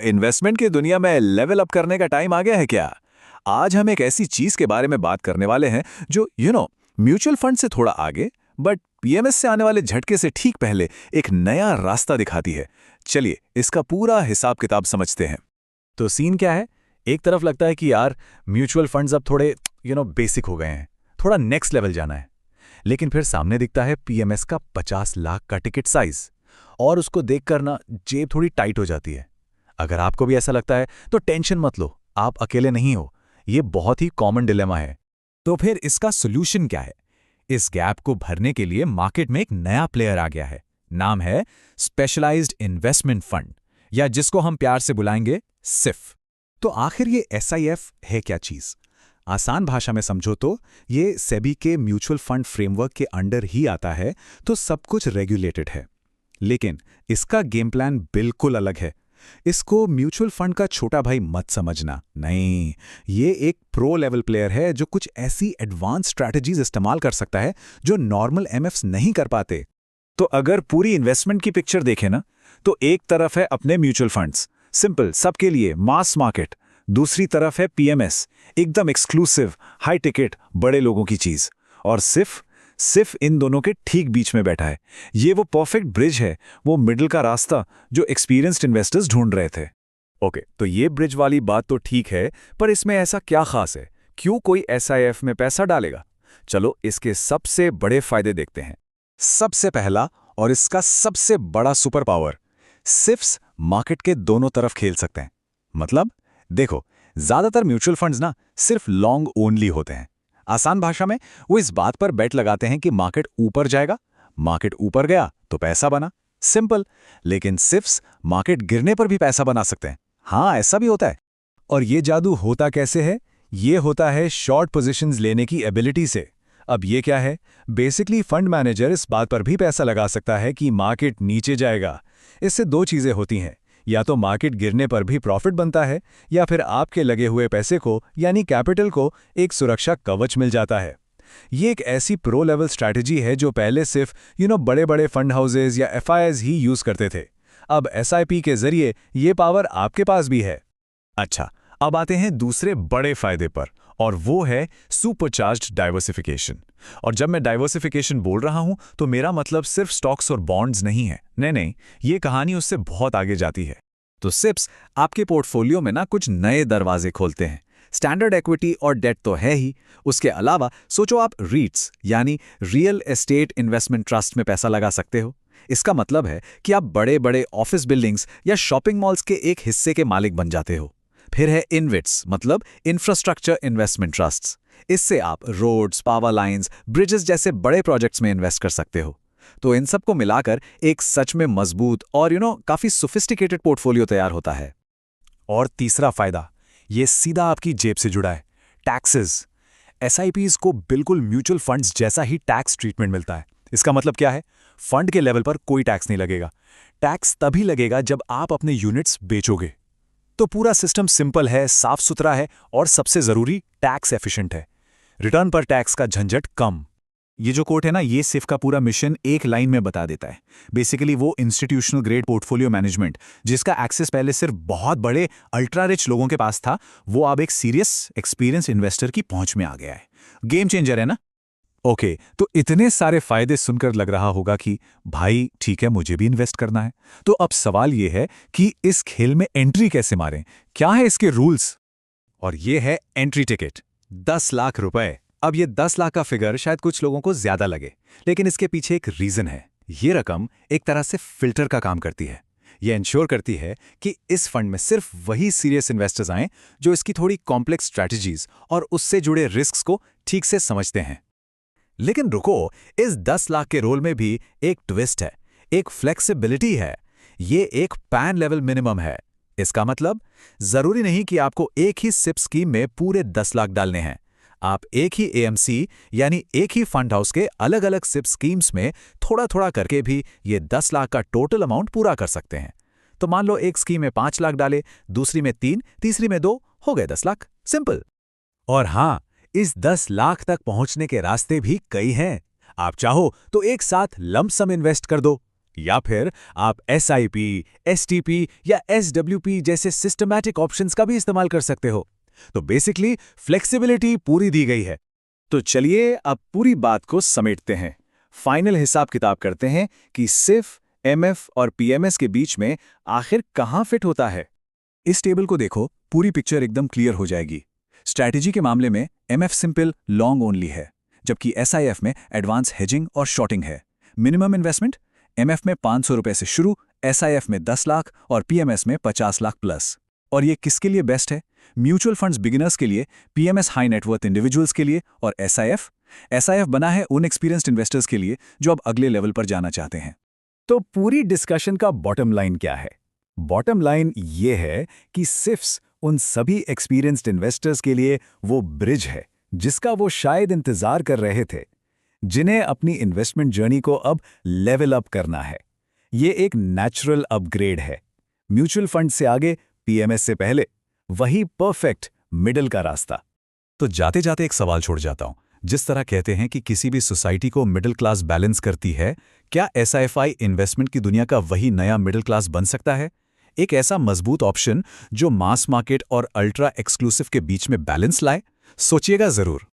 Investment की दुनिया में लेवल अप करने का टाइम आ गया है क्या? आज हम एक ऐसी चीज के बारे में बात करने वाले हैं जो म्यूचुअल फंड से थोड़ा आगे बट पीएमएस से आने वाले झटके से ठीक पहले एक नया रास्ता दिखाती है। चलिए इसका पूरा हिसाब किताब समझते हैं। तो सीन क्या है? एक तरफ लगता है कि यार म्यूचुअल फंड्स अब थोड़े बेसिक हो गए हैं, थोड़ा नेक्स्ट लेवल जाना है। लेकिन फिर सामने दिखता है पीएमएस का 50 लाख का टिकट साइज, और उसको देखकर ना जेब थोड़ी टाइट हो जाती है। अगर आपको भी ऐसा लगता है तो टेंशन मत लो, आप अकेले नहीं हो। ये बहुत ही कॉमन डिलेमा है। तो फिर इसका सोल्यूशन क्या है? इस गैप को भरने के लिए मार्केट में एक नया प्लेयर आ गया है। नाम है स्पेशलाइज्ड इन्वेस्टमेंट फंड, या जिसको हम प्यार से बुलाएंगे सिफ। तो आखिर ये एसआईएफ है क्या चीज? आसान भाषा में समझो तो ये सेबी के म्यूचुअल फंड फ्रेमवर्क के अंडर ही आता है, तो सब कुछ रेगुलेटेड है। लेकिन इसका गेम प्लान बिल्कुल अलग है। इसको म्यूचुअल फंड का छोटा भाई मत समझना, नहीं, ये एक प्रो लेवल प्लेयर है जो कुछ ऐसी एडवांस स्ट्रैटेजीज इस्तेमाल कर सकता है जो नॉर्मल एमएफ्स नहीं कर पाते। तो अगर पूरी इन्वेस्टमेंट की पिक्चर देखें ना, तो एक तरफ है अपने म्यूचुअल फंड्स, सिंपल, सबके लिए मास मार्केट। दूसरी तरफ है पीएमएस, एकदम एक्सक्लूसिव, हाई टिकट, बड़े लोगों की चीज। और सिर्फ इन दोनों के ठीक बीच में बैठा है। ये वो परफेक्ट ब्रिज है, वो मिडिल का रास्ता जो एक्सपीरियंस्ड इन्वेस्टर्स ढूंढ रहे थे। ओके, तो ये ब्रिज वाली बात तो ठीक है, पर इसमें ऐसा क्या खास है? क्यों कोई एसआईएफ में पैसा डालेगा? चलो इसके सबसे बड़े फायदे देखते हैं। सबसे पहला और इसका सबसे बड़ा सुपर पावर, सिफ्स मार्केट के दोनों तरफ खेल सकते हैं। मतलब देखो, ज्यादातर म्यूचुअल फंड्स ना सिर्फ लॉन्ग ओनली होते हैं। आसान भाषा में वो इस बात पर बेट लगाते हैं कि मार्केट ऊपर जाएगा, मार्केट ऊपर गया तो पैसा बना, सिंपल। लेकिन सिफ्स मार्केट गिरने पर भी पैसा बना सकते हैं। हाँ, ऐसा भी होता है। और ये जादू होता कैसे है? ये होता है शॉर्ट पोजीशंस लेने की एबिलिटी से। अब ये क्या है? बेसिकली फंड मैनेजर इस बात पर भी पैसा लगा सकता है कि मार्केट नीचे जाएगा। इससे दो चीजें होती हैं, या तो मार्केट गिरने पर भी प्रॉफिट बनता है, या फिर आपके लगे हुए पैसे को यानी कैपिटल को एक सुरक्षा कवच मिल जाता है। ये एक ऐसी प्रो लेवल स्ट्रैटेजी है जो पहले सिर्फ बड़े बड़े फंड हाउसेज या एफआईआईज ही यूज करते थे। अब एसआईपी के जरिए ये पावर आपके पास भी है। अच्छा, अब आते हैं दूसरे बड़े फायदे पर, और वो है सुपरचार्ज्ड डाइवर्सिफिकेशन। और जब मैं डाइवर्सिफिकेशन बोल रहा हूं तो मेरा मतलब सिर्फ स्टॉक्स और बॉन्ड्स नहीं है। नहीं, ये कहानी उससे बहुत आगे जाती है। तो सिप्स आपके पोर्टफोलियो में ना कुछ नए दरवाजे खोलते हैं। स्टैंडर्ड इक्विटी और डेट तो है ही, उसके अलावा सोचो आप रीट्स यानी रियल एस्टेट इन्वेस्टमेंट ट्रस्ट में पैसा लगा सकते हो। इसका मतलब है कि आप बड़े बड़े ऑफिस बिल्डिंग्स या शॉपिंग मॉल्स के एक हिस्से के मालिक बन जाते हो। फिर है इनविट्स, मतलब इंफ्रास्ट्रक्चर इन्वेस्टमेंट ट्रस्ट्स। इससे आप रोड्स, पावर लाइंस, ब्रिजेस जैसे बड़े प्रोजेक्ट्स में इन्वेस्ट कर सकते हो। तो इन सब को मिलाकर एक सच में मजबूत और काफी सोफिस्टिकेटेड पोर्टफोलियो तैयार होता है। और तीसरा फायदा, ये सीधा आपकी जेब से जुड़ा है, टैक्सेस। एसआईपीज को बिल्कुल म्यूचुअल फंड्स जैसा ही टैक्स ट्रीटमेंट मिलता है। इसका मतलब क्या है? फंड के लेवल पर कोई टैक्स नहीं लगेगा। टैक्स तभी लगेगा जब आप अपने यूनिट्स बेचोगे। तो पूरा सिस्टम सिंपल है, साफ सुथरा है, और सबसे जरूरी, टैक्स एफिशिएंट है। रिटर्न पर टैक्स का झंझट कम। ये जो कोट है ना, ये सिर्फ का पूरा मिशन एक लाइन में बता देता है। बेसिकली वो इंस्टीट्यूशनल ग्रेड पोर्टफोलियो मैनेजमेंट जिसका एक्सेस पहले सिर्फ बहुत बड़े अल्ट्रा रिच लोगों के पास था, वो अब एक सीरियस एक्सपीरियंस इन्वेस्टर की पहुंच में आ गया है। गेम चेंजर है ना? ओके, तो इतने सारे फायदे सुनकर लग रहा होगा कि भाई ठीक है, मुझे भी इन्वेस्ट करना है। तो अब सवाल ये है कि इस खेल में एंट्री कैसे मारें? क्या है इसके रूल्स? और ये है एंट्री टिकट, 10 लाख रुपए। अब ये 10 लाख का फिगर शायद कुछ लोगों को ज्यादा लगे, लेकिन इसके पीछे एक रीजन है। ये रकम एक तरह से फिल्टर का काम करती है। ये इंश्योर करती है कि इस फंड में सिर्फ वही सीरियस इन्वेस्टर्स आएं जो इसकी थोड़ी कॉम्प्लेक्स स्ट्रैटेजीज और उससे जुड़े रिस्क को ठीक से समझते हैं। लेकिन रुको, इस 10 लाख के रोल में भी एक ट्विस्ट है, एक फ्लेक्सिबिलिटी है। ये एक पैन लेवल मिनिमम है। इसका मतलब जरूरी नहीं कि आपको एक ही सिप स्कीम में पूरे 10 लाख डालने हैं। आप एक ही एएमसी यानी एक ही फंड हाउस के अलग अलग सिप स्कीम्स में थोड़ा थोड़ा करके भी ये 10 लाख का टोटल अमाउंट पूरा कर सकते हैं। तो मान लो एक स्कीम में 5 लाख डाले, दूसरी में 3, तीसरी में 2, हो गए 10 लाख, सिंपल। और हाँ, इस 10 लाख तक पहुंचने के रास्ते भी कई हैं। आप चाहो तो एक साथ लंप सम इन्वेस्ट कर दो, या फिर आप SIP, STP या SWP जैसे सिस्टमैटिक ऑप्शंस का भी इस्तेमाल कर सकते हो। तो बेसिकली फ्लेक्सिबिलिटी पूरी दी गई है। तो चलिए अब पूरी बात को समेटते हैं, फाइनल हिसाब किताब करते हैं कि सिर्फ MF और PMS के बीच में आखिर कहां फिट होता है। इस टेबल को देखो, पूरी पिक्चर एकदम क्लियर हो जाएगी। स्ट्रैटेजी के मामले में MF सिंपल लॉन्ग ओनली है, जबकि SIF में एडवांस हेजिंग और शॉर्टिंग है। मिनिमम इन्वेस्टमेंट MF में 500 रुपए से शुरू, SIF में 10 लाख और PMS में 50 लाख प्लस। और ये किसके लिए बेस्ट है? म्यूचुअल फंड्स बिगिनर्स के लिए, PMS हाई नेटवर्थ इंडिविजुअल्स के लिए और SIF बना है उन एक्सपीरियंस्ड इन्वेस्टर्स के लिए जो अब अगले लेवल पर जाना चाहते हैं। तो पूरी डिस्कशन का बॉटम लाइन क्या है? बॉटम लाइन ये है कि सिफ्स उन सभी एक्सपीरियंस्ड इन्वेस्टर्स के लिए वो ब्रिज है जिसका वो शायद इंतजार कर रहे थे, जिन्हें अपनी इन्वेस्टमेंट जर्नी को अब लेवल अप करना है। ये एक नेचुरल अपग्रेड है। म्यूचुअल फंड से आगे, PMS से पहले, वही परफेक्ट मिडिल का रास्ता। तो जाते जाते एक सवाल छोड़ जाता हूं। जिस तरह कहते हैं कि किसी भी सोसाइटी को मिडिल क्लास बैलेंस करती है, क्या SIFI इन्वेस्टमेंट की दुनिया का वही नया मिडिल क्लास बन सकता है? एक ऐसा मजबूत ऑप्शन जो मास मार्केट और अल्ट्रा एक्सक्लूसिव के बीच में बैलेंस लाए? सोचिएगा जरूर।